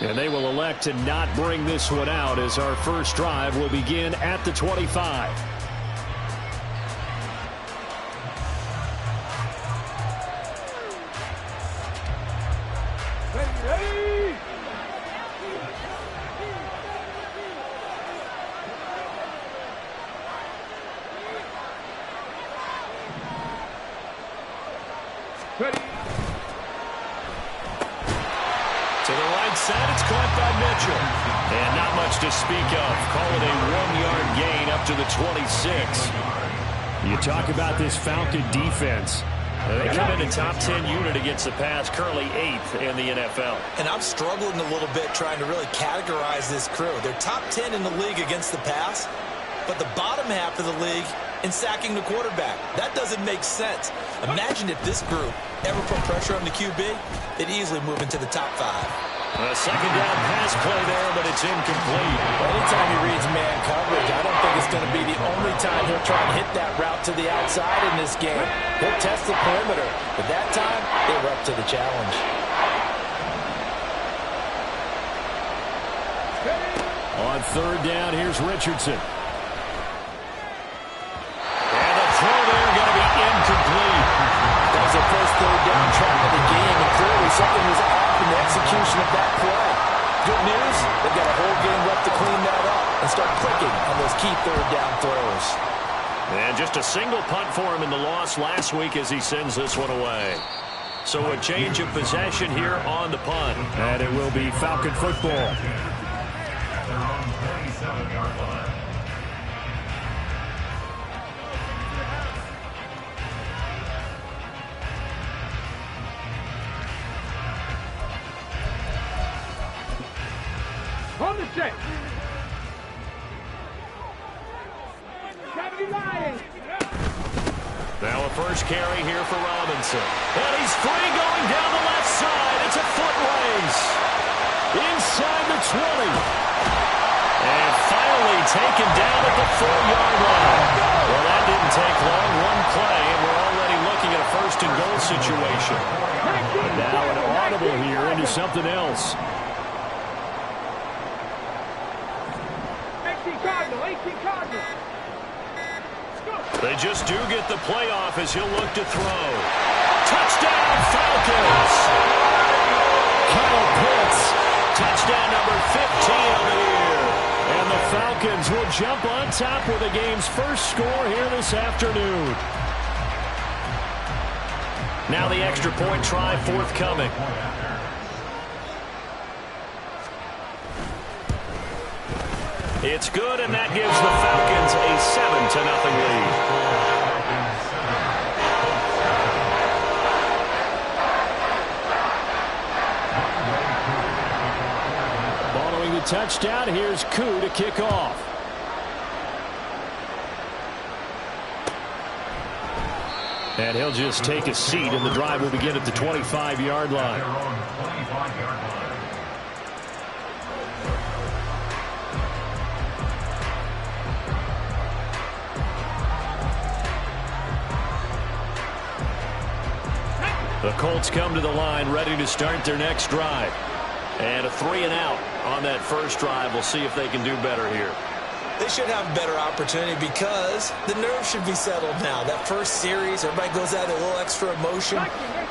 And they will elect to not bring this one out as our first drive will begin at the 25. To the right side, it's caught by Mitchell. And not much to speak of. Call it a 1-yard gain up to the 26. You talk about this Falcon defense. They come in a top 10 unit against the pass, currently 8th in the NFL. And I'm struggling a little bit trying to really categorize this crew. They're top 10 in the league against the pass, but the bottom half of the league in sacking the quarterback. That doesn't make sense. Imagine if this group ever put pressure on the QB, they'd easily move into the top 5. A second down pass play there, but it's incomplete. Anytime he reads man coverage, I don't think it's going to be the only time he'll try and hit that route to the outside in this game. He'll test the perimeter, but that time, they were up to the challenge. On third down, here's Richardson. And the throw there going to be incomplete. That was the first third down try of the game, and clearly something was off in the execution of that play. Good news, they've got a whole game left to clean that up and start clicking on those key third down throws. And just a single punt for him in the loss last week as he sends this one away. So a change of possession here on the punt. And it will be Falcon football. On the check. Now a first carry here for Robinson. And he's free going down the left side. It's a foot race. Inside the 20. And finally taken down at the 4-yard line. Well, that didn't take long. One play, and we're already looking at a first-and-goal situation. Now an audible here into something else. They just do get the playoff as he'll look to throw. Touchdown, Falcons! Kyle Pitts. Touchdown number 15 of the year. And the Falcons will jump on top with the game's first score here this afternoon. Now the extra point try forthcoming. It's good, and that gives the Falcons a 7-0 lead. Following the touchdown, here's Koo to kick off. And he'll just take a seat, and the drive will begin at the 25-yard line. The Colts come to the line ready to start their next drive. And a 3-and-out on that first drive. We'll see if they can do better here. They should have a better opportunity because the nerves should be settled now. That first series, everybody goes out with a little extra emotion.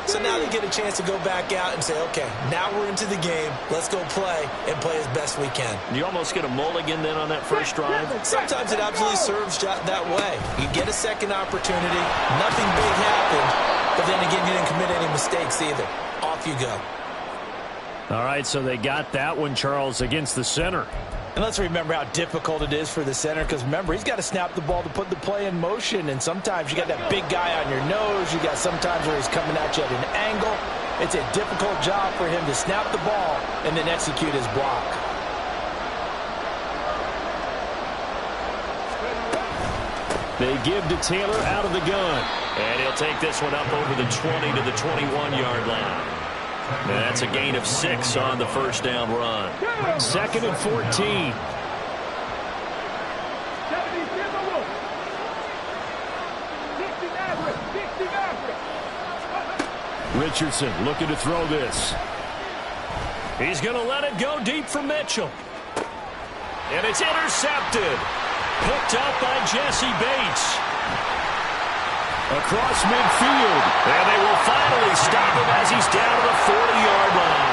So now they get a chance to go back out and say, okay, now we're into the game. Let's go play and play as best we can. You almost get a mulligan then on that first drive? Sometimes it absolutely serves that way. You get a second opportunity. Nothing big happened. But then again, you didn't commit any mistakes either. Off you go. All right, so they got that one, Charles, against the center. And let's remember how difficult it is for the center, because remember, he's got to snap the ball to put the play in motion, and sometimes you got that big guy on your nose. You got sometimes where he's coming at you at an angle. It's a difficult job for him to snap the ball and then execute his block. They give to Taylor out of the gun. And he'll take this one up over the 20 to the 21-yard line. That's a gain of 6 on the first down run. 2nd and 14. Richardson looking to throw this. He's going to let it go deep for Mitchell. And it's intercepted. Picked up by Jesse Bates. Across midfield. And they will finally stop him as he's down to the 40-yard line.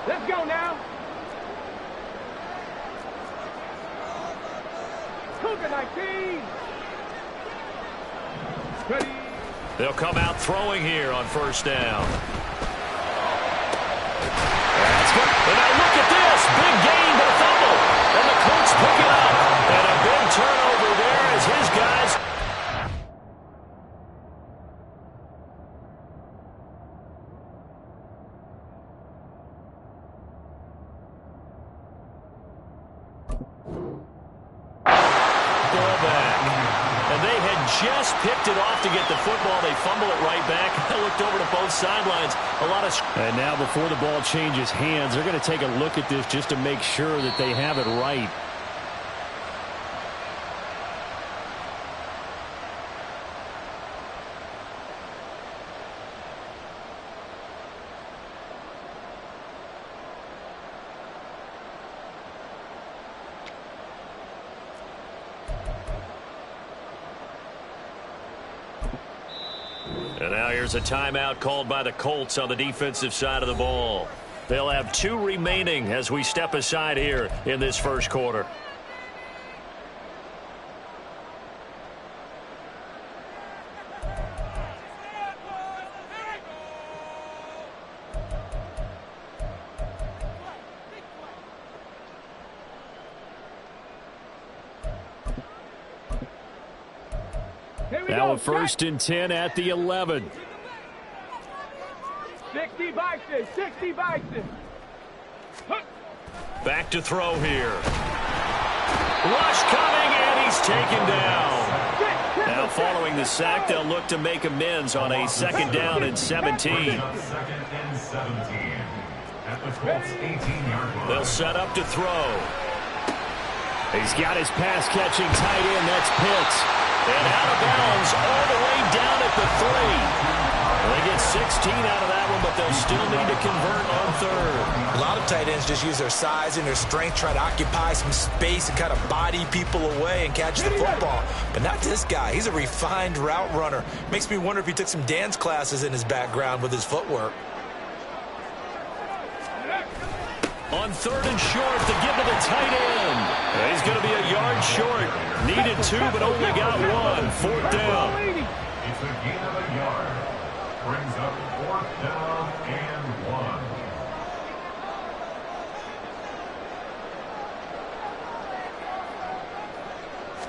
Let's go now. Cougar 19. Ready. They'll come out throwing here on first down. That's good. And now look at this. Big gain, but a fumble. And the Colts pick it up. And a big turnover there as his guys... just picked it off to get the football. They fumble it right back. I looked over to both sidelines. And now before the ball changes hands, they're going to take a look at this just to make sure that they have it right. And now here's a timeout called by the Colts on the defensive side of the ball. They'll have 2 remaining as we step aside here in this first quarter. Now a 1st and 10 at the 11. 60 Bison, 60 Bison. Back to throw here. Rush coming, and he's taken down. Now following the sack, they'll look to make amends on a 2nd down and 17. They'll set up to throw. He's got his pass-catching tight end. That's Pitts. And out of bounds all the way down at the 3. They get 16 out of that one, but they'll still need to convert on 3rd. A lot of tight ends just use their size and their strength, try to occupy some space and kind of body people away and catch the football. But not this guy. He's a refined route runner. Makes me wonder if he took some dance classes in his background with his footwork. On 3rd and short, they give to the tight end. He's going to be a yard short. Needed 2, but only got 1. 4th down. It's a gain of a yard. Brings up 4th down and 1.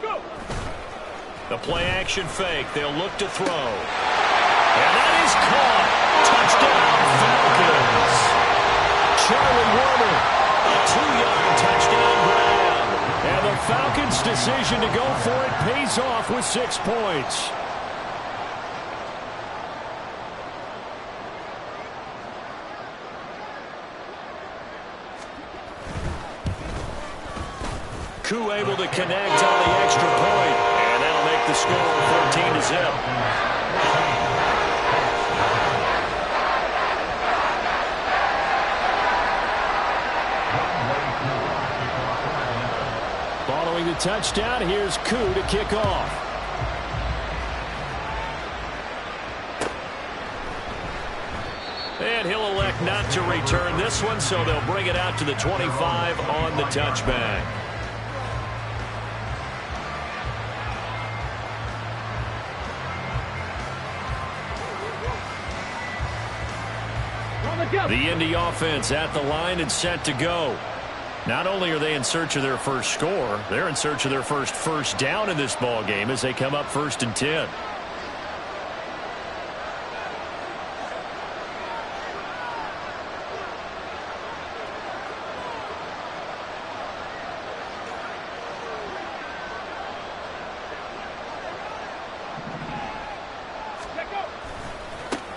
Go. The play action fake. They'll look to throw. And that is caught. Touchdown, Falcons. Charlie Warner, a 2-yard touchdown grab. And the Falcons' decision to go for it pays off with 6 points. Koo able to connect on the extra point. And that'll make the score 14-0. Following the touchdown, here's Koo to kick off. And he'll elect not to return this one, so they'll bring it out to the 25 on the touchback. The Indy offense at the line and set to go. Not only are they in search of their first score, they're in search of their first down in this ball game as they come up 1st and 10.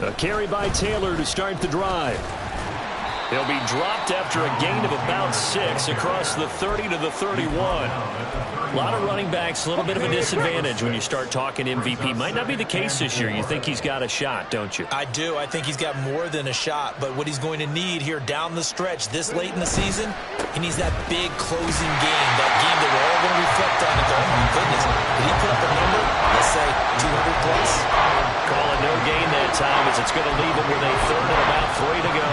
A carry by Taylor to start the drive. He'll be dropped after a gain of about 6 across the 30 to the 31. A lot of running backs, a little bit of a disadvantage when you start talking MVP. Might not be the case this year. You think he's got a shot, don't you? I do. I think he's got more than a shot. But what he's going to need here down the stretch this late in the season, he needs that big closing game, that game that we're all going to reflect on and go, oh, my goodness, did he put up a number, let's say 200 plus? Call it no gain that time as it's going to leave him with a third and about 3 to go.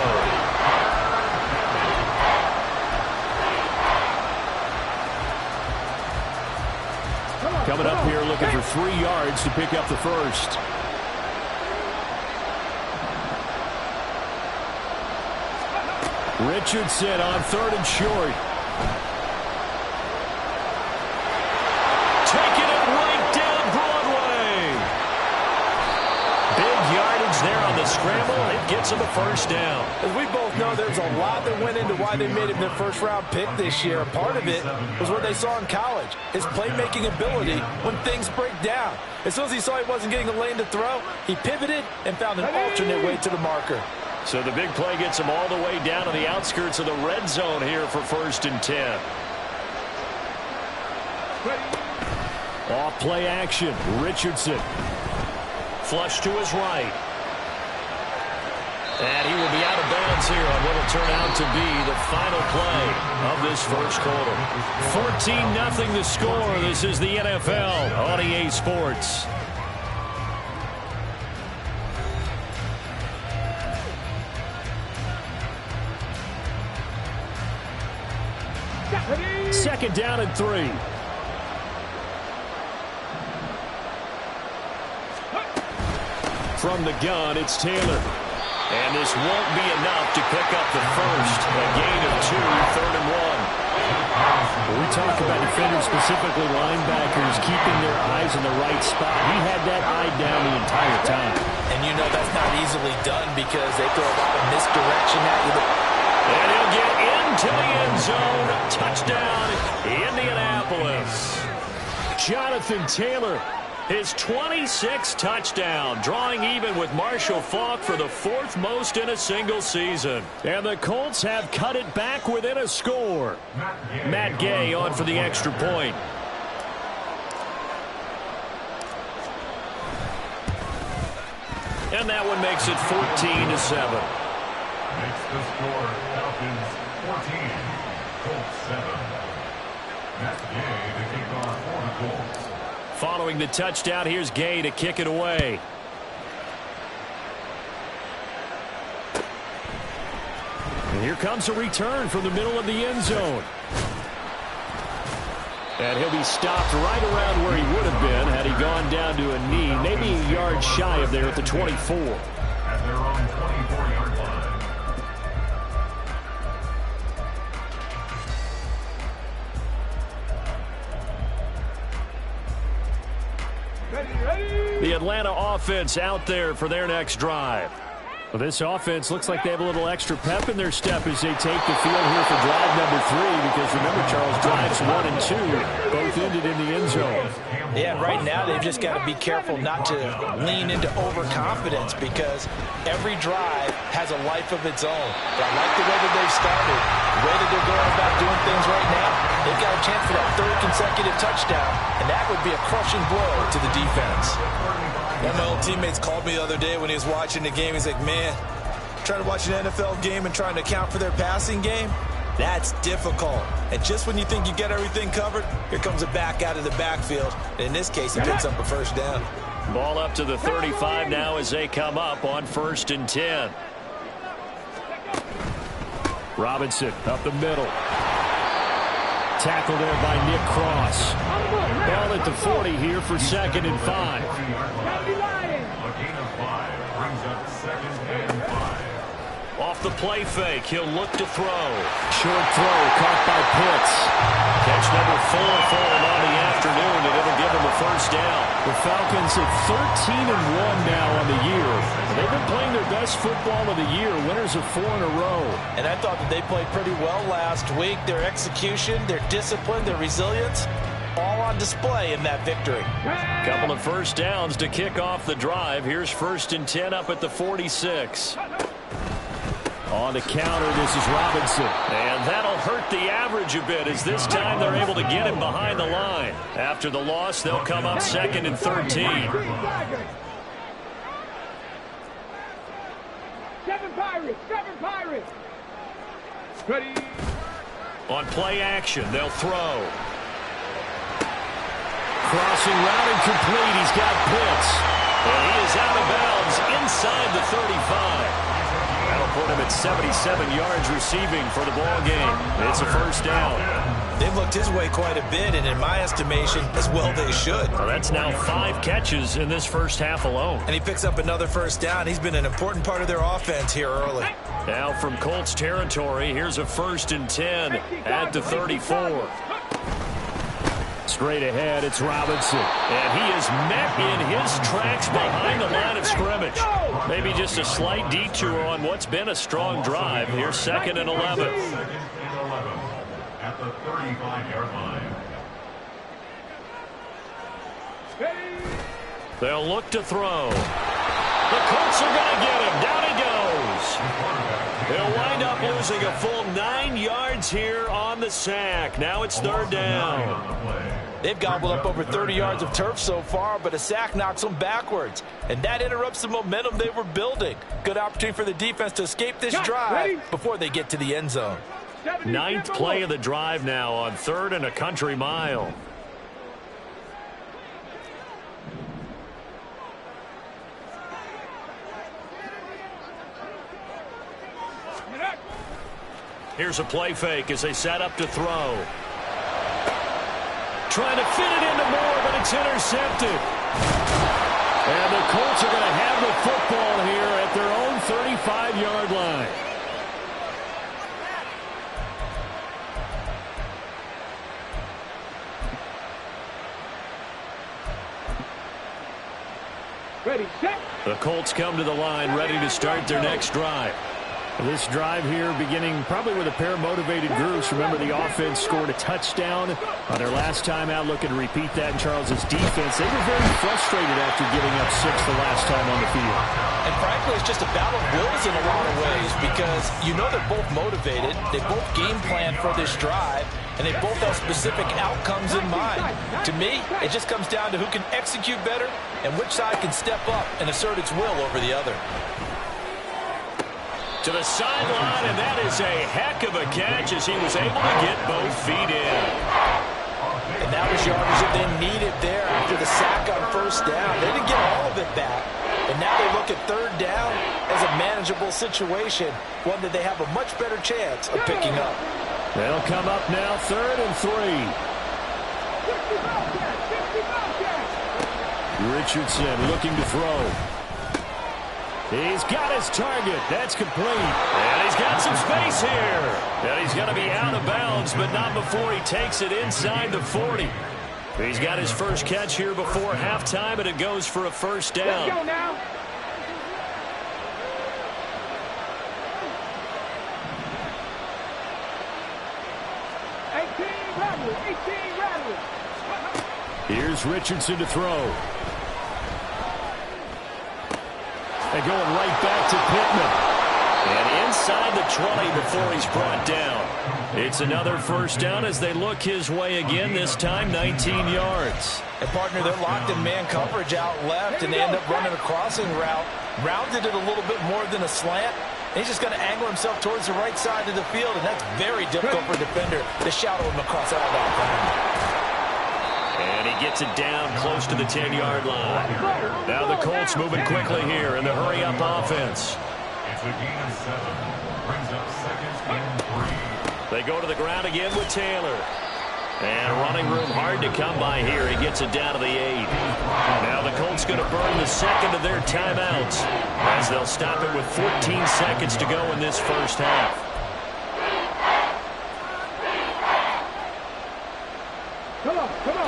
Coming up here looking for 3 yards to pick up the first. Richardson on 3rd and short. Taking it right down Broadway. Big yardage there on the scramble. It gets him a first down. As we both know, there's a lot that went into why they made him their first-round pick this year. Part of it was what they saw in college, his playmaking ability when things break down. As soon as he saw he wasn't getting a lane to throw, he pivoted and found an alternate way to the marker. So the big play gets him all the way down to the outskirts of the red zone here for 1st and 10. Off play action. Richardson. Flush to his right. And he will be out of bounds here on what will turn out to be the final play of this first quarter. 14-0 the score. This is the NFL on EA Sports. Second down and 3. From the gun, it's Taylor. And this won't be enough to pick up the first. A gain of 2, 3rd and 1. When we talk about defenders, specifically linebackers, keeping their eyes in the right spot, he had that eye down the entire time. And you know that's not easily done because they throw a lot of misdirection at you. And he'll get into the end zone. Touchdown, Indianapolis. Jonathan Taylor. His 26th touchdown, drawing even with Marshall Faulk for the 4th most in a single season. And the Colts have cut it back within a score. Matt Gay on for the extra point. And that one makes it 14-7. Makes the score Falcons 14, Colts 7. Matt Gay to kick off for the Colts. Following the touchdown, here's Gay to kick it away. And here comes a return from the middle of the end zone. And he'll be stopped right around where he would have been had he gone down to a knee, maybe a yard shy of there at the 24. At their own 24-yard line. The Atlanta offense out there for their next drive. Well, this offense looks like they have a little extra pep in their step as they take the field here for drive number 3, because remember, Charles, drives 1 and 2 both ended in the end zone. Yeah, right now they've just got to be careful not to lean into overconfidence because every drive has a life of its own. But I like the way that they've started, the way that they're going about doing things right now. They've got a chance for that 3rd consecutive touchdown, and that would be a crushing blow to the defense. One of my old teammates called me the other day when he was watching the game. He's like, man, trying to watch an NFL game and trying to account for their passing game, that's difficult. And just when you think you get everything covered, here comes a back out of the backfield. In this case, he picks up a first down. Ball up to the 35 now as they come up on 1st and 10. Robinson up the middle. Tackle there by Nick Cross. Ball at the 40 here for 2nd and 5. A gain of 5 brings up 2nd and 5. Off the play fake, he'll look to throw. Short throw caught by Pitts. Catch number 4 for him on the afternoon, and it'll give him a first down. The Falcons at 13-1 now on the year. They've been playing their best football of the year, winners of 4 in a row. And I thought that they played pretty well last week. Their execution, their discipline, their resilience, all on display in that victory. Couple of first downs to kick off the drive. Here's 1st and 10 up at the 46. On the counter, this is Robinson. And that'll hurt the average a bit, as this time they're able to get him behind the line. After the loss, they'll come up 2nd and 13. 7 Pirates, 7 Pirates. Ready. On play action, they'll throw. Crossing route incomplete. He's got Pitts. And he is out of bounds inside the 35. That'll put him at 77 yards receiving for the ball game. It's a first down. They've looked his way quite a bit, and in my estimation, as well they should. Well, that's now 5 catches in this first half alone. And he picks up another first down. He's been an important part of their offense here early. Now from Colts territory, here's a 1st and 10 at the 34. Straight ahead, it's Robinson. And he is met in his tracks behind the line of scrimmage. Maybe just a slight detour on what's been a strong drive. Here's 2nd and 11. 2nd and 11 at the 35-yard line. They'll look to throw. The Colts are going to get him. Down he goes. They'll wind up losing a full 9 yards here on the sack. Now it's 3rd down. They've gobbled up over 30 yards of turf so far, but a sack knocks them backwards. And that interrupts the momentum they were building. Good opportunity for the defense to escape this drive before they get to the end zone. 9th play of the drive now on 3rd and a country mile. Here's a play fake as they set up to throw. Trying to fit it into Moore, but it's intercepted. And the Colts are going to have the football here at their own 35-yard line. Ready, set. The Colts come to the line, ready to start their next drive. This drive here beginning probably with a pair of motivated groups. Remember, the offense scored a touchdown on their last time out. Looking to repeat that in Charles's defense. They were very frustrated after giving up 6 the last time on the field. And frankly, it's just a battle of wills in a lot of ways, because you know they're both motivated. They both game plan for this drive, and they both have specific outcomes in mind. To me, it just comes down to who can execute better and which side can step up and assert its will over the other. To the sideline, and that is a heck of a catch as he was able to get both feet in. And that was yardage that they needed there after the sack on 1st down. They didn't get all of it back, but now they look at 3rd down as a manageable situation, one that they have a much better chance of picking up. They'll come up now 3rd and 3. Richardson looking to throw. He's got his target. That's complete. And he's got some space here. And he's going to be out of bounds, but not before he takes it inside the 40. He's got his first catch here before halftime, and it goes for a first down. Let's go now. Here's Richardson to throw. And going right back to Pittman. And inside the 20 before he's brought down. It's another first down as they look his way again, this time 19 yards. And, partner, they're locked in man coverage out left, and they end up running a crossing route. Rounded it a little bit more than a slant. And he's just going to angle himself towards the right side of the field, and that's very difficult for a defender to shadow him across all that ground. And he gets it down close to the 10-yard line. Now the Colts moving quickly here in the hurry-up offense. It's a gain of 7. Brings up 2nd and 3. They go to the ground again with Taylor. And running room hard to come by here. He gets it down to the 8. Now the Colts going to burn the second of their timeouts as they'll stop it with 14 seconds to go in this first half.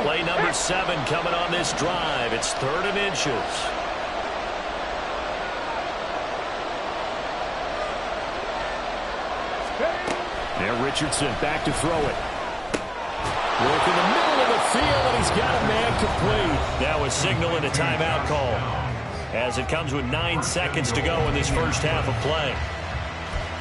Play number 7 coming on this drive. It's 3rd and inches. Now Richardson back to throw it. Work in the middle of the field, and he's got a man complete. Now a signal and a timeout call as it comes with 9 seconds to go in this first half of play.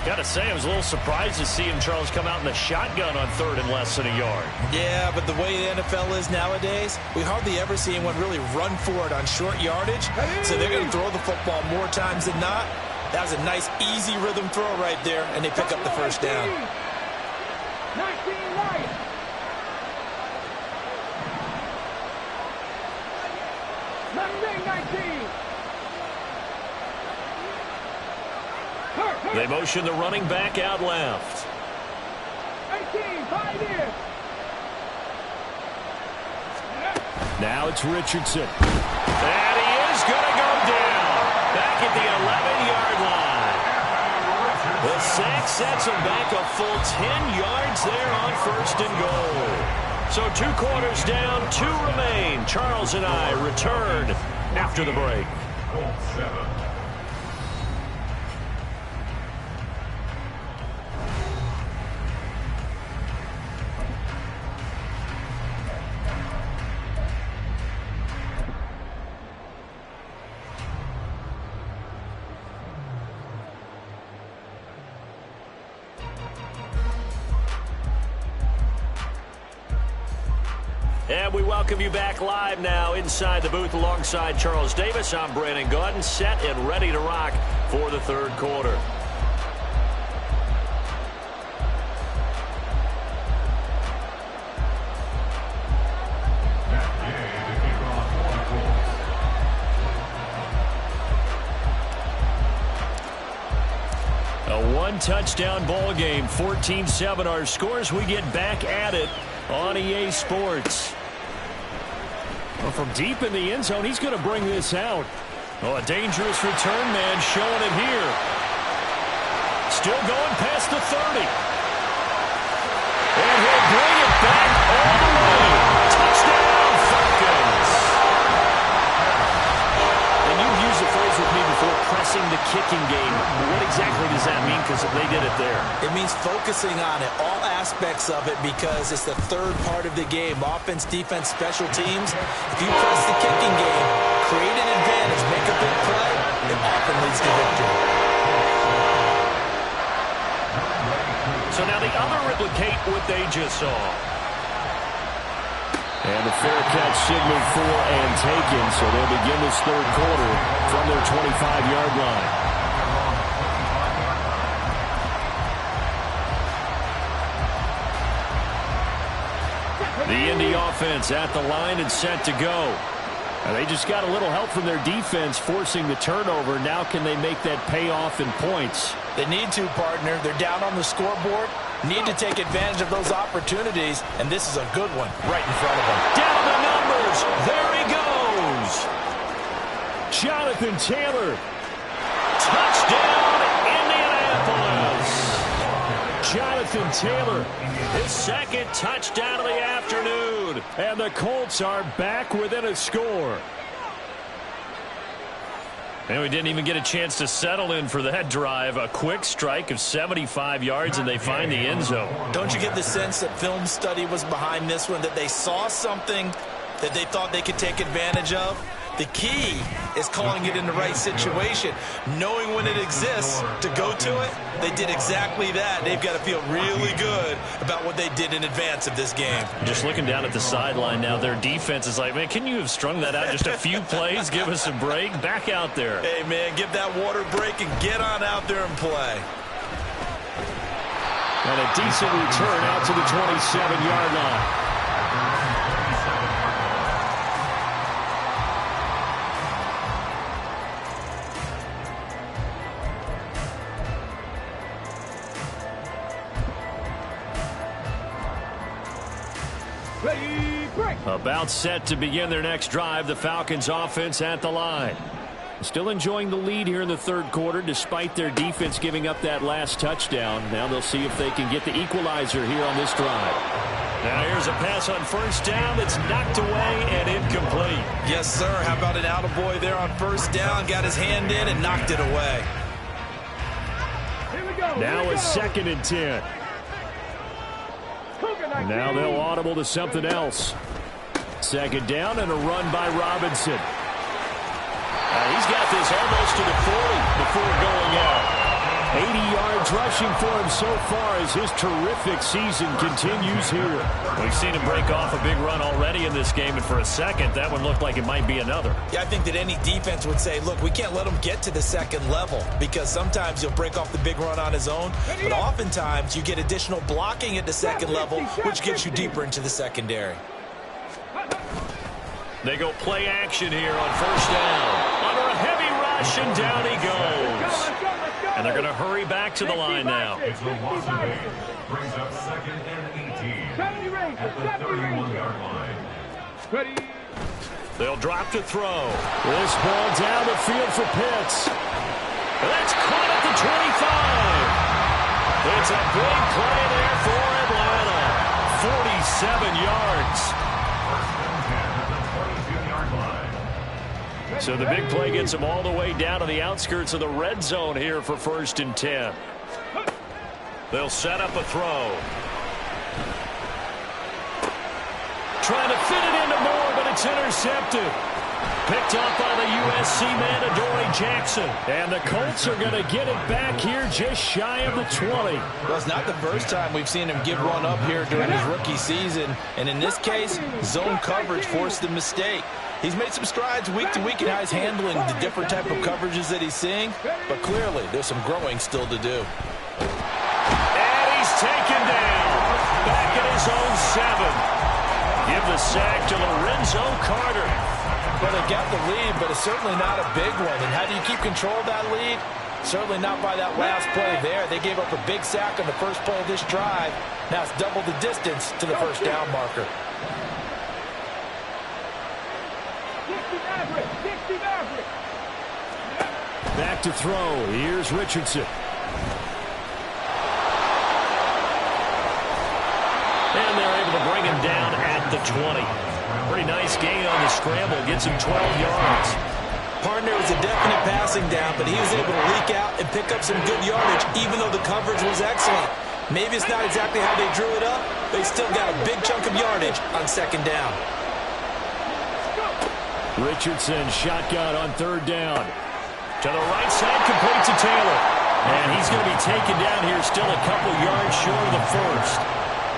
Got to say, I was a little surprised to see him, Charles, come out in the shotgun on third and less than a yard. Yeah, but the way the NFL is nowadays, we hardly ever see anyone really run for it on short yardage. So they're going to throw the football more times than not. That was a nice, easy rhythm throw right there, and they pick up the first down. 19 right. They motion the running back out left. 18, 5 in. Now it's Richardson. And he is going to go down. Back at the 11-yard line. The sack sets him back a full 10 yards there on first and goal. So 2 quarters down, 2 remain. Charles and I return after the break. Colts 7. And we welcome you back live now inside the booth alongside Charles Davis. I'm Brandon Gaudin, set and ready to rock for the third quarter. A one-touchdown ball game, 14-7 our scores. We get back at it on EA Sports. Well, from deep in the end zone, he's going to bring this out. Oh, a dangerous return man showing it here. Still going past the 30. And he'll bring it back all the way. Touchdown, Falcons. And you've used the phrase with me before, pressing the kicking game. What exactly does that mean? Because they did it there. It means focusing on it, all aspects of it, because it's the third part of the game. Offense, defense, special teams. If you press the kicking game, create an advantage, make a big play, it often leads to victory. So now the other replicate what they just saw. And the fair catch signaled for and taken, so they'll begin this third quarter from their 25-yard line. The Indy offense at the line and set to go. And they just got a little help from their defense forcing the turnover. Now can they make that pay off in points? They need to, partner. They're down on the scoreboard. Need to take advantage of those opportunities, and this is a good one right in front of them. Down the numbers. There he goes. Jonathan Taylor. Touchdown, Indianapolis. Jonathan Taylor. His second touchdown of the afternoon. And the Colts are back within a score. And we didn't even get a chance to settle in for that drive. A quick strike of 75 yards, and they find the end zone. Don't you get the sense that film study was behind this one, that they saw something that they thought they could take advantage of? The key is calling it in the right situation, knowing when it exists to go to it. They did exactly that. They've got to feel really good about what they did in advance of this game. Just looking down at the sideline now, their defense is like, man, can you have strung that out just a few plays? Give us a break. Back out there. Hey, man, give that water break and get on out there and play. And a decent return out to the 27-yard line. About set to begin their next drive, the Falcons offense at the line. Still enjoying the lead here in the third quarter despite their defense giving up that last touchdown. Now they'll see if they can get the equalizer here on this drive. Now here's a pass on first down that's knocked away and incomplete. Yes, sir. How about an attaboy there on first down? Got his hand in and knocked it away. Now a 2nd and 10. Now they'll audible to something else. 2nd down and a run by Robinson. He's got this almost to the 40 before going out. 80 yards rushing for him so far as his terrific season continues here. We've seen him break off a big run already in this game, and for a second, that one looked like it might be another. Yeah, I think that any defense would say, look, we can't let him get to the second level because sometimes he'll break off the big run on his own, but oftentimes you get additional blocking at the second level, which gets you deeper into the secondary. They go play action here on first down. Under a heavy rush, and down he goes. And they're going to hurry back to the line now. It's a loss of 8. Brings up 2nd and 18 at the 31-yard line. They'll drop to throw. This ball down the field for Pitts. That's caught at the 25. It's a big play there for Atlanta. 47 yards. So the big play gets them all the way down to the outskirts of the red zone here for 1st and 10. They'll set up a throw. Trying to fit it into Moore, but it's intercepted. Picked up by the USC man, Adoree Jackson. And the Colts are going to get it back here just shy of the 20. Well, it's not the first time we've seen him give one up here during his rookie season. And in this case, zone coverage forced the mistake. He's made some strides week to week in how he's handling the different type of coverages that he's seeing. But clearly, there's some growing still to do. And he's taken down. Back at his own 7. Give the sack to Lorenzo Carter. Well, they got the lead, but it's certainly not a big one. And how do you keep control of that lead? Certainly not by that last play there. They gave up a big sack on the first play of this drive. Now it's double the distance to the first down marker. Back to throw. Here's Richardson. And they're able to bring him down at the 20. Pretty nice gain on the scramble. Gets him 12 yards. Partner was a definite passing down, but he was able to leak out and pick up some good yardage, even though the coverage was excellent. Maybe it's not exactly how they drew it up, but he still got a big chunk of yardage on 2nd down. Richardson shotgun on 3rd down. To the right side, complete to Taylor. And he's going to be taken down here, still a couple yards short of the first.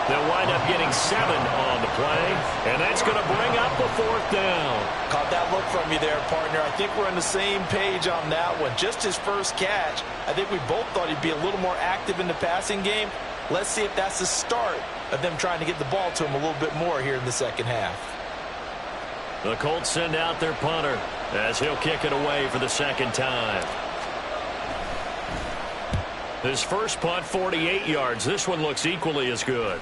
They'll wind up getting 7 on the play, and that's going to bring up the 4th down. Caught that look from you there, partner. I think we're on the same page on that one. Just his first catch, I think we both thought he'd be a little more active in the passing game. Let's see if that's the start of them trying to get the ball to him a little bit more here in the second half. The Colts send out their punter as he'll kick it away for the 2nd time. His first punt, 48 yards. This one looks equally as good.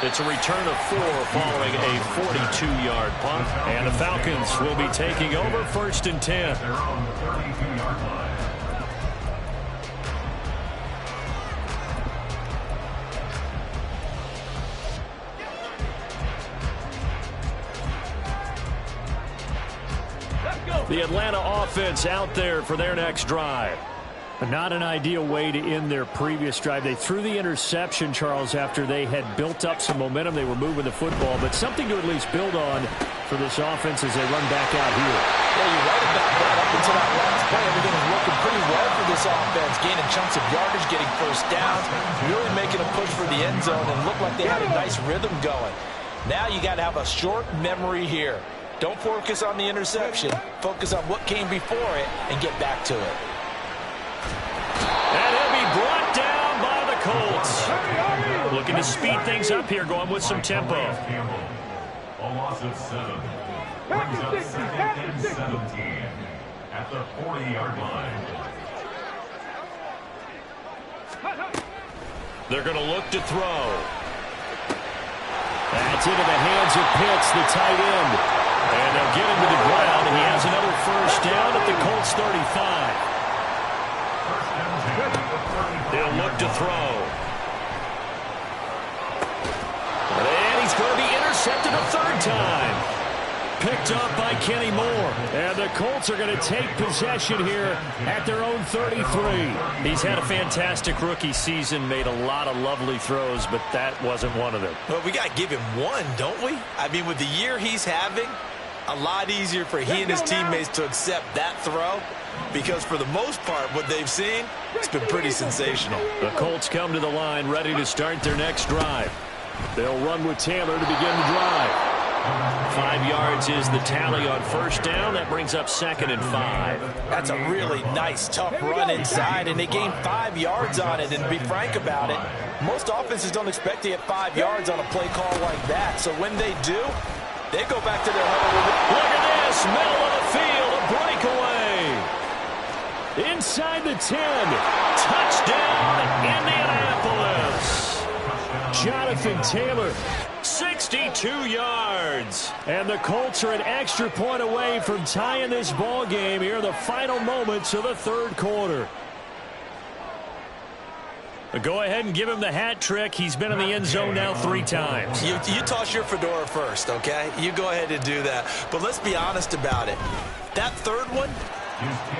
It's a return of 4 following a 42-yard punt. And the Falcons will be taking over 1st and 10. They're on the 32-yard line. The Atlanta offense out there for their next drive. Not an ideal way to end their previous drive. They threw the interception, Charles, after they had built up some momentum. They were moving the football, but something to at least build on for this offense as they run back out here. Yeah, you're right about that. Up until that last play, everything was working pretty well for this offense. Gaining chunks of yardage, getting first downs, really making a push for the end zone, and looked like they had a nice rhythm going. Now you got to have a short memory here. Don't focus on the interception. Focus on what came before it and get back to it. And he'll be brought down by the Colts. Looking to speed things up here, going with some tempo. A loss of 7. Brings up 2nd and 17 at the 40-yard line. They're going to look to throw. That's into the hands of Pitts, the tight end. And they'll get him to the ground. He has another first down at the Colts 35. They'll look to throw. And he's going to be intercepted a 3rd time. Picked up by Kenny Moore. And the Colts are going to take possession here at their own 33. He's had a fantastic rookie season, made a lot of lovely throws, but that wasn't one of them. Well, we got to give him one, don't we? I mean, with the year he's having, a lot easier for he and his teammates to accept that throw because for the most part, what they've seen, it's been pretty sensational. The Colts come to the line ready to start their next drive. They'll run with Taylor to begin the drive. 5 yards is the tally on first down. That brings up 2nd and 5. That's a really nice, tough run inside, and they gained 5 yards on it. And to be frank about it, most offenses don't expect to get 5 yards on a play call like that. So when they do, they go back to their huddle. Look at this, middle of the field, a breakaway. Inside the 10. Touchdown, Indianapolis. Jonathan Taylor. 62 yards. And the Colts are an extra point away from tying this ball game here in the final moments of the 3rd quarter. Go ahead and give him the hat trick. He's been in the end zone now 3 times. You toss your fedora first, okay? You go ahead and do that. But let's be honest about it. That 3rd one,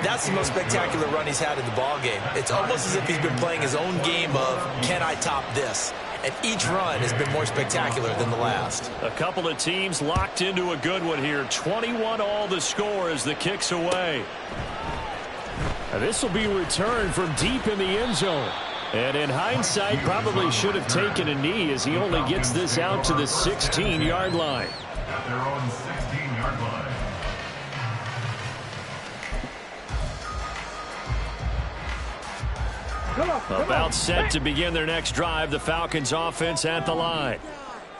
that's the most spectacular run he's had in the ball game. It's almost as if he's been playing his own game of, can I top this? And each run has been more spectacular than the last. A couple of teams locked into a good one here. 21 all the score as the kick's away. Now this will be returned from deep in the end zone. And in hindsight, probably should have taken a knee as he only gets this out to the 16-yard line. At their own 16-yard line. About set to begin their next drive. The Falcons offense at the line.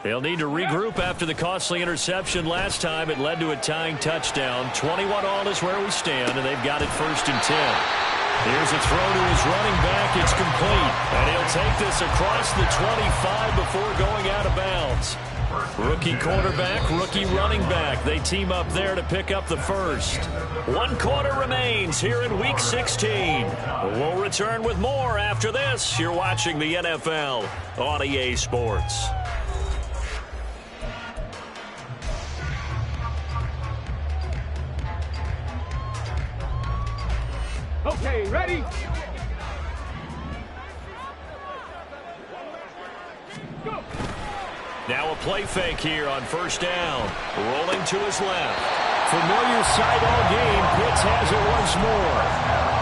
They'll need to regroup after the costly interception last time. It led to a tying touchdown. 21 all is where we stand, and they've got it 1st and 10. Here's a throw to his running back. It's complete. And he'll take this across the 25 before going out of bounds. Rookie quarterback, rookie running back. They team up there to pick up the first. 1 quarter remains here in Week 16. We'll return with more after this. You're watching the NFL on EA Sports. Okay, ready? Go. Now a play fake here on first down. Rolling to his left. Familiar sight all game. Pitts has it once more.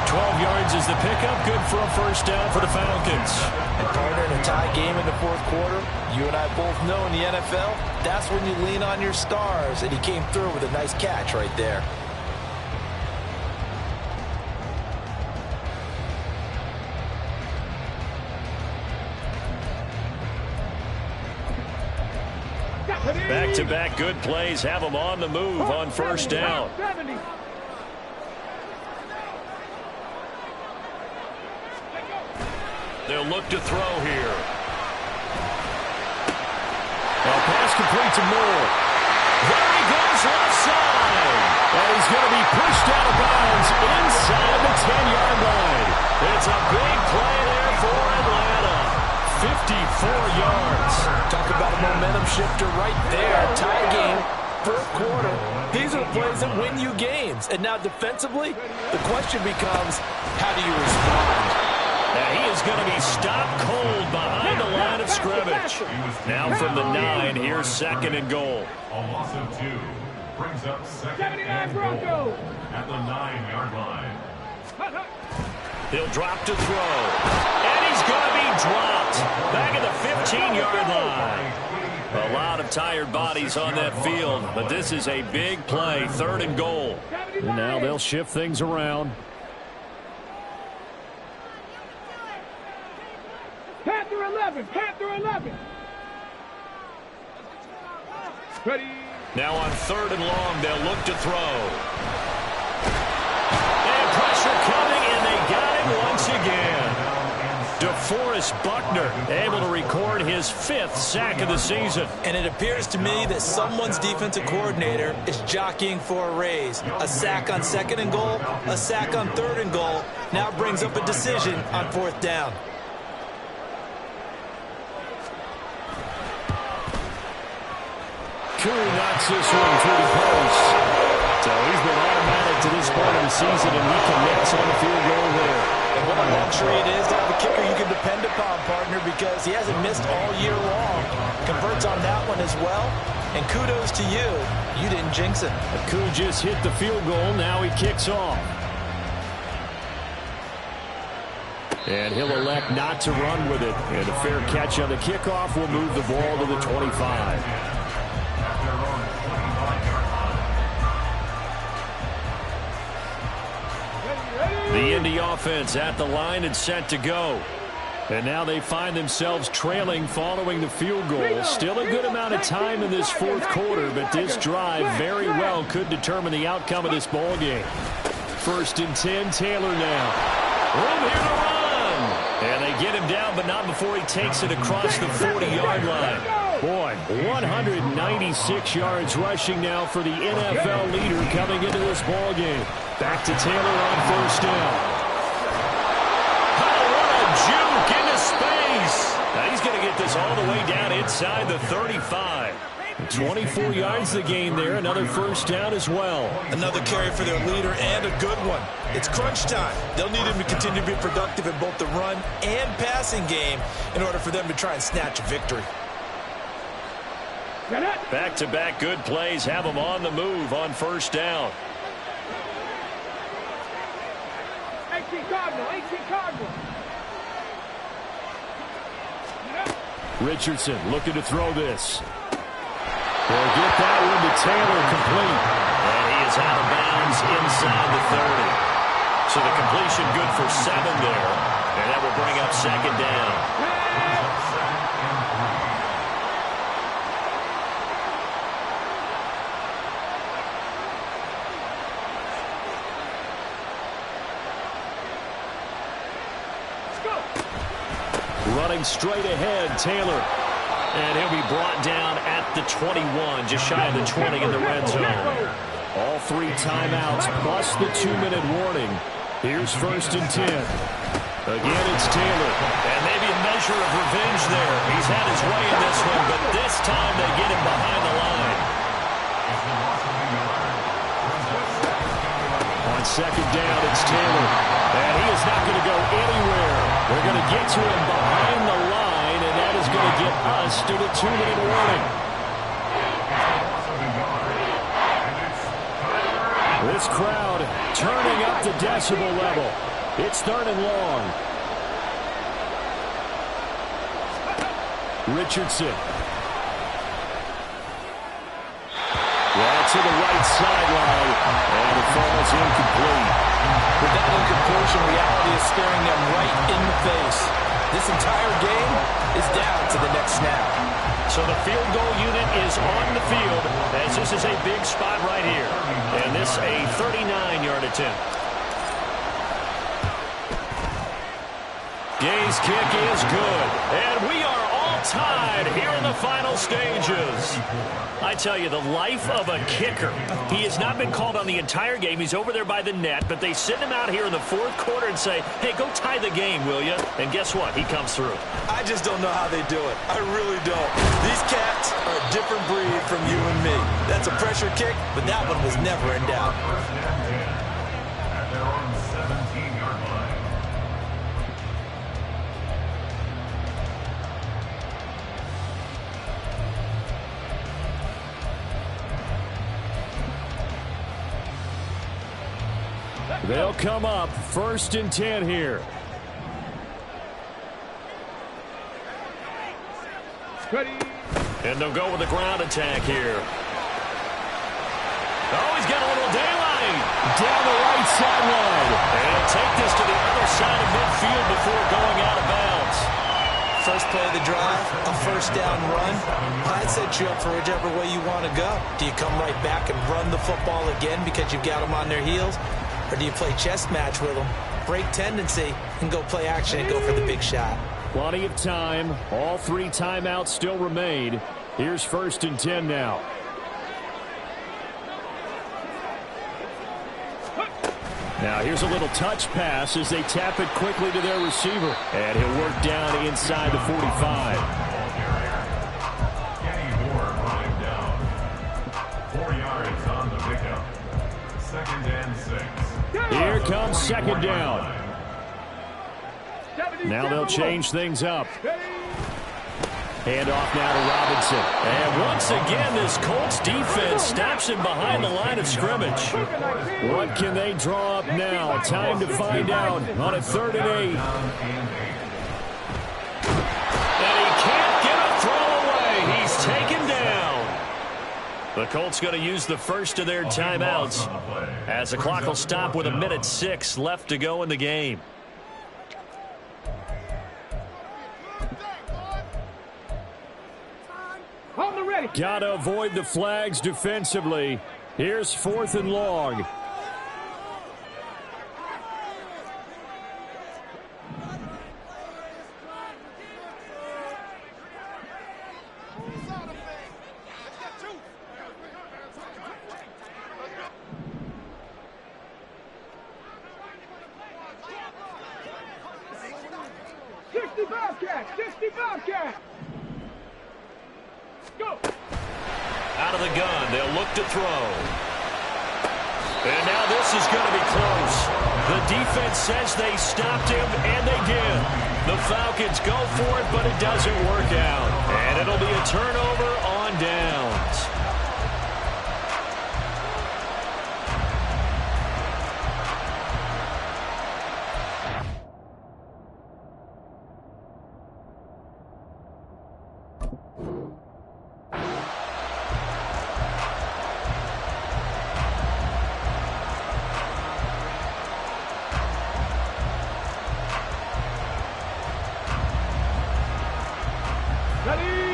12 yards is the pickup. Good for a first down for the Falcons. And partner, in a tie game in the 4th quarter, you and I both know in the NFL, that's when you lean on your stars. And he came through with a nice catch right there. Back-to-back good plays have them on the move on first down. They'll look to throw here. Pass complete to Moore. There he goes left side. And he's going to be pushed out of bounds inside the 10-yard line. It's a big play there for Atlanta. 54 yards. Talk about a momentum shifter right there. Tie game, 4th quarter. These are the plays that win you games. And now defensively, the question becomes, how do you respond? Now he is going to be stopped cold behind the line of scrimmage. Now from the 9, here's 2nd and goal. A loss of 2 brings up 2nd and goal at the 9-yard line. He'll drop to throw. And he's going to be dropped back at the 15-yard line. A lot of tired bodies on that field, but this is a big play, 3rd and goal. And now they'll shift things around. Panther 11, Panther 11. Ready. Now on 3rd and long, they'll look to throw. And pressure coming, and they got him once again. DeForest Buckner able to record his 5th sack of the season. And it appears to me that someone's defensive coordinator is jockeying for a raise. A sack on 2nd and goal, a sack on 3rd and goal. Now brings up a decision on 4th down. Curry knocks this one through the post. So he's been automatic to this point of the season, and he connects on the field goal there. And what a luxury it is to have a kicker you can depend upon, partner, because he hasn't missed all year long. Converts on that one as well. And kudos to you. You didn't jinx it. Aku just hit the field goal. Now he kicks off. And he'll elect not to run with it. And a fair catch on the kickoff will move the ball to the 25. The Indy offense at the line and set to go. And now they find themselves trailing following the field goal. Still a good amount of time in this fourth quarter, but this drive very well could determine the outcome of this ball game. 1st and 10, Taylor now. Room here to run. And they get him down, but not before he takes it across the 40-yard line. Boy, 196 yards rushing now for the NFL leader coming into this ball game. Back to Taylor on 1st down. Juke into space. Now he's going to get this all the way down inside the 35. 24 yards the gain there. Another 1st down as well. Another carry for their leader and a good one. It's crunch time. They'll need him to continue to be productive in both the run and passing game in order for them to try and snatch a victory. Back-to-back good plays have them on the move on 1st down. 18 Cardinal, 18 Cardinal. Richardson looking to throw this. They'll get that one to Taylor, complete. And he is out of bounds inside the 30. So the completion good for 7 there. And that will bring up 2nd down. Running straight ahead, Taylor. And he'll be brought down at the 21, just shy of the 20 in the red zone. All 3 timeouts plus the 2-minute warning. Here's 1st and 10. Again, it's Taylor. And maybe a measure of revenge there. He's had his way in this one, but this time they get him behind the line. On 2nd down, it's Taylor. And he is not going to go anywhere. They're going to get to him behind the line, and that is going to get us to the 2-minute warning. This crowd turning up the decibel level. It's 3rd and long. Richardson. Well, to the right sideline, and it falls incomplete. With that incompletion, reality is staring them right in the face. This entire game is down to the next snap. So the field goal unit is on the field as this is a big spot right here. And this a 39-yard attempt. Gay's kick is good. And we are all tied here in the final stages. I tell you, the life of a kicker. He has not been called on the entire game. He's over there by the net, but they send him out here in the 4th quarter and say, hey, go tie the game, will you? And guess what? He comes through. I just don't know how they do it. I really don't. These cats are a different breed from you and me. That's a pressure kick, but that one was never in doubt. At their own 17-yard line. They'll come up 1st and 10 here. Ready. And they'll go with the ground attack here. Oh, he's got a little daylight. Down the right sideline. And he'll take this to the other side of midfield before going out of bounds. First play of the drive, a 1st down run. That sets you up for whichever way you want to go. Do you come right back and run the football again because you've got them on their heels? Or do you play chess match with them, break tendency, and go play action and go for the big shot? Plenty of time. All 3 timeouts still remain. Here's 1st and 10 now. Now here's a little touch pass as they tap it quickly to their receiver. And he'll work down inside the 45. Down. 4 yards on the pickup. 2nd and 6. second down. Now they'll change things up. Hand off now to Robinson. And once again, this Colts defense stops him behind the line of scrimmage. What can they draw up now? Time to find out on a 3rd and 8. And he can't get a throw away. He's taken down. The Colts going to use the first of their timeouts as the clock will stop with 1:06 left to go in the game. Gotta avoid the flags defensively. Here's 4th and long. Go! Out of the gun, they'll look to throw. And now this is going to be close. The defense says they stopped him, and they did. The Falcons go for it, but it doesn't work out. And it'll be a turnover on downs.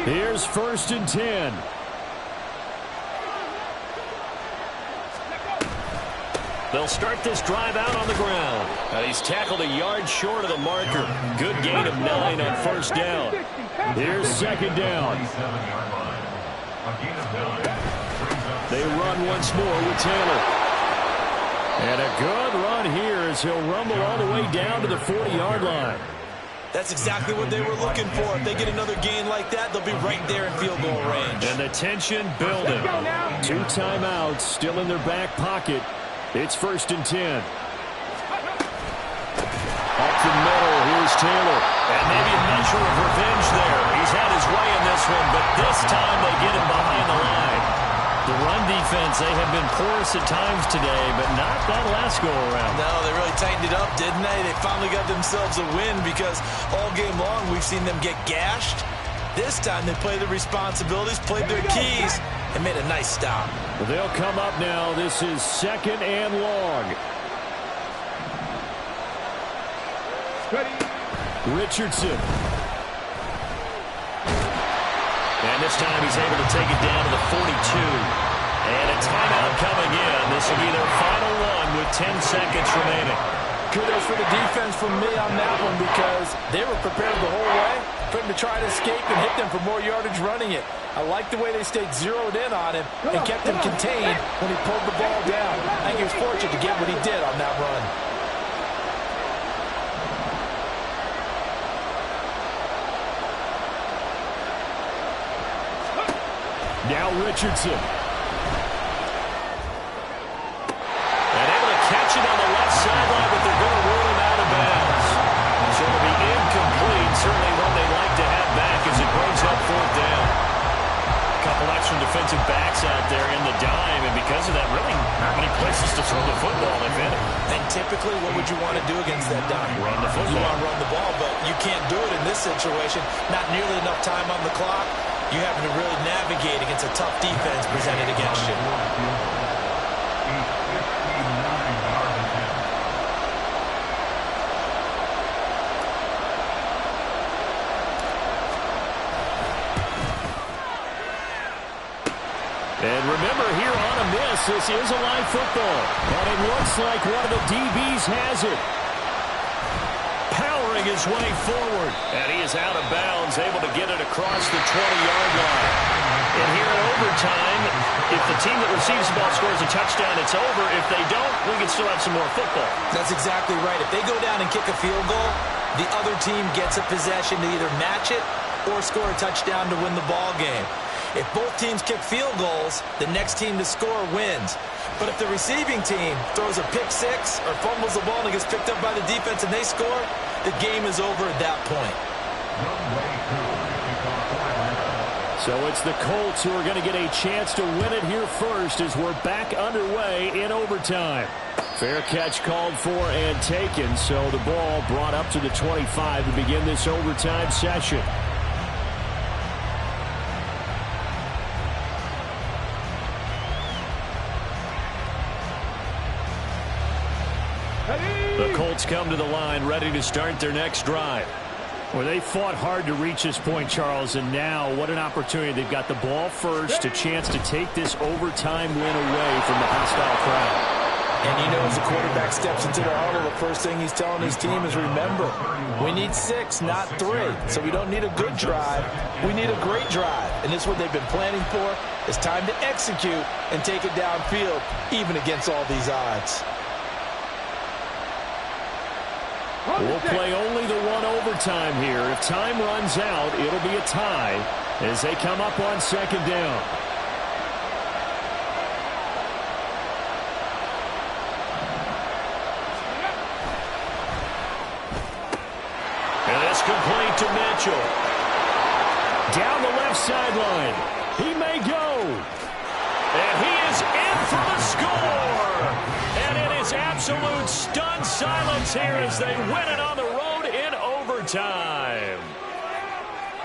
Here's 1st and 10. They'll start this drive out on the ground. He's tackled a yard short of the marker. Good gain of 9 on 1st down. Here's 2nd down. They run once more with Taylor. And a good run here as he'll rumble all the way down to the 40-yard line. That's exactly what they were looking for. If they get another gain like that, they'll be right there in field goal range. And the tension building. 2 timeouts still in their back pocket. It's 1st and 10. Up the middle, here's Taylor. And maybe a measure of revenge there. He's had his way in this one, but this time they get him behind the line. The run defense, they have been porous at times today, but not that last go-around. No, they really tightened it up, didn't they? They finally got themselves a win because all game long we've seen them get gashed. This time they played the responsibilities, played their keys, and made a nice stop. Well, they'll come up now. This is 2nd and long. Richardson. And this time he's able to take it down to the 42. And a timeout coming in. This will be their final one with 10 seconds remaining. Kudos for the defense from me on that one because they were prepared the whole way for him to try to escape and hit them for more yardage running it. I like the way they stayed zeroed in on him and kept him contained when he pulled the ball down. I think he was fortunate to get what he did on that run. Now Richardson. And able to catch it on the left sideline, but they're going to rule him out of bounds. So it'll be incomplete. Certainly one they like to have back as it brings up 4th down. A couple extra defensive backs out there in the dime, and because of that, really not many places to throw the football, if any. And typically, what would you want to do against that dime? Run the football. You want to run the ball, but you can't do it in this situation. Not nearly enough time on the clock. You having to really navigate against a tough defense presented against you. And remember, here on a miss, this is a live football. And it looks like one of the DBs has it. Powering his way forward. And he is out of bounds, able to get it across the 20-yard line. And here in overtime, if the team that receives the ball scores a touchdown, it's over. If they don't, we can still have some more football. That's exactly right. If they go down and kick a field goal, the other team gets a possession to either match it or score a touchdown to win the ball game. If both teams kick field goals, the next team to score wins. But if the receiving team throws a pick six or fumbles the ball and it gets picked up by the defense and they score, the game is over at that point. So it's the Colts who are going to get a chance to win it here first as we're back underway in overtime. Fair catch called for and taken, so the ball brought up to the 25 to begin this overtime session. The Colts come to the line ready to start their next drive. Well, they fought hard to reach this point, Charles, and now what an opportunity. They've got the ball first, a chance to take this overtime win away from the hostile crowd. And you know, as the quarterback steps into the huddle, the first thing he's telling his team is, remember, we need 6, not 3. So we don't need a good drive. We need a great drive. And this is what they've been planning for. It's time to execute and take it downfield, even against all these odds. We'll play only the one overtime here. If time runs out, it'll be a tie as they come up on second down. And it's complete to Mitchell. Down the left sideline. He may go. And he is in for the score. And it is absolute stunned silence here as they win it on the road in overtime.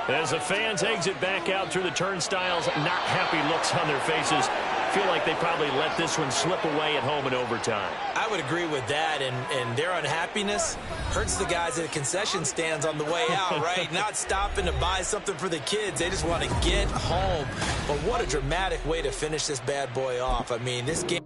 As the fans exit back out through the turnstiles, not happy looks on their faces. Feel like they probably let this one slip away at home in overtime. I would agree with that, and their unhappiness hurts the guys at the concession stands on the way out, right? Not stopping to buy something for the kids. They just want to get home. But what a dramatic way to finish this bad boy off. I mean, this game...